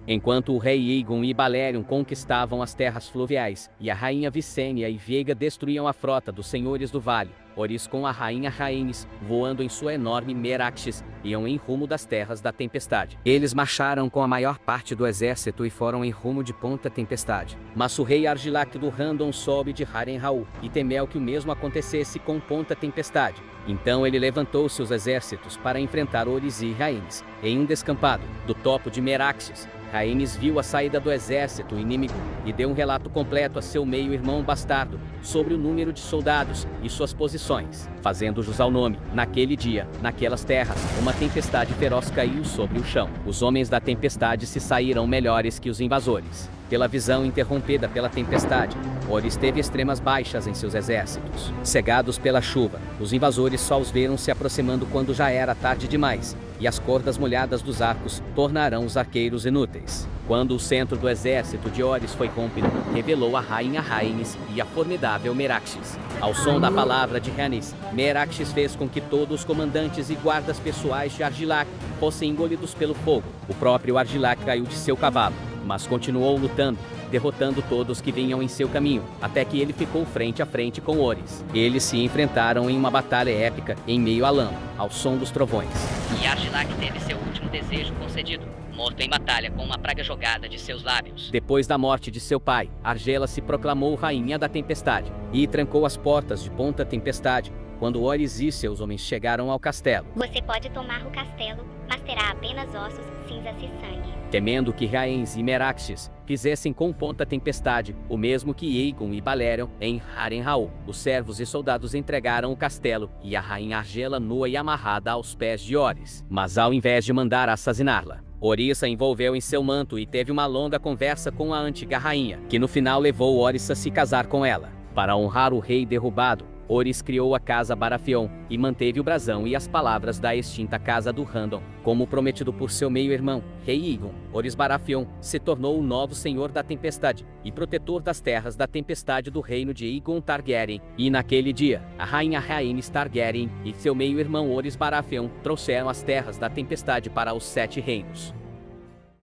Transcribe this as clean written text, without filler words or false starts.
Enquanto o rei Aegon e Balerion conquistavam as terras fluviais, e a rainha Visenya e Vieiga destruíam a frota dos senhores do vale, Orys com a rainha Rhaenys, voando em sua enorme Meraxes, iam em rumo das terras da tempestade. Eles marcharam com a maior parte do exército e foram em rumo de Ponta Tempestade. Mas o rei Argilac do Randon soube de Harrenhal, e temeu que o mesmo acontecesse com Ponta Tempestade. Então ele levantou seus exércitos para enfrentar Orys e Rhaenys. Em um descampado, do topo de Meraxes, Rhaenys viu a saída do exército inimigo e deu um relato completo a seu meio-irmão bastardo sobre o número de soldados e suas posições, fazendo jus ao nome. Naquele dia, naquelas terras, uma tempestade feroz caiu sobre o chão. Os homens da tempestade se saíram melhores que os invasores. Pela visão interrompida pela tempestade, Orys teve extremas baixas em seus exércitos. Cegados pela chuva, os invasores só os viram se aproximando quando já era tarde demais, e as cordas molhadas dos arcos tornarão os arqueiros inúteis. Quando o centro do exército de Orys foi rompido, revelou a rainha Rhaenys e a formidável Meraxes. Ao som da palavra de Rhaenys, Meraxes fez com que todos os comandantes e guardas pessoais de Argilac fossem engolidos pelo fogo. O próprio Argilac caiu de seu cavalo, mas continuou lutando, derrotando todos que vinham em seu caminho, até que ele ficou frente a frente com Orys. Eles se enfrentaram em uma batalha épica em meio à lama, ao som dos trovões. E Argilac teve seu último desejo concedido, morto em batalha com uma praga jogada de seus lábios. Depois da morte de seu pai, Argela se proclamou rainha da tempestade, e trancou as portas de Ponta Tempestade, quando Orys e seus homens chegaram ao castelo. Você pode tomar o castelo, mas terá apenas ossos, cinzas e sangue. Temendo que Rhaenys e Meraxes fizessem com Ponta Tempestade o mesmo que Aegon e Balerion em Harrenhal, os servos e soldados entregaram o castelo e a rainha Argela nua e amarrada aos pés de Orys. Mas ao invés de mandar assassiná-la, Orys a envolveu em seu manto e teve uma longa conversa com a antiga rainha, que no final levou Orys a se casar com ela. Para honrar o rei derrubado, Orys criou a Casa Baratheon e manteve o brasão e as palavras da extinta Casa do Randon, como prometido por seu meio-irmão, rei Aegon. Orys Baratheon se tornou o novo senhor da tempestade e protetor das terras da tempestade do reino de Aegon Targaryen. E naquele dia, a rainha Rhaenys Targaryen e seu meio-irmão Orys Baratheon trouxeram as terras da tempestade para os 7 reinos.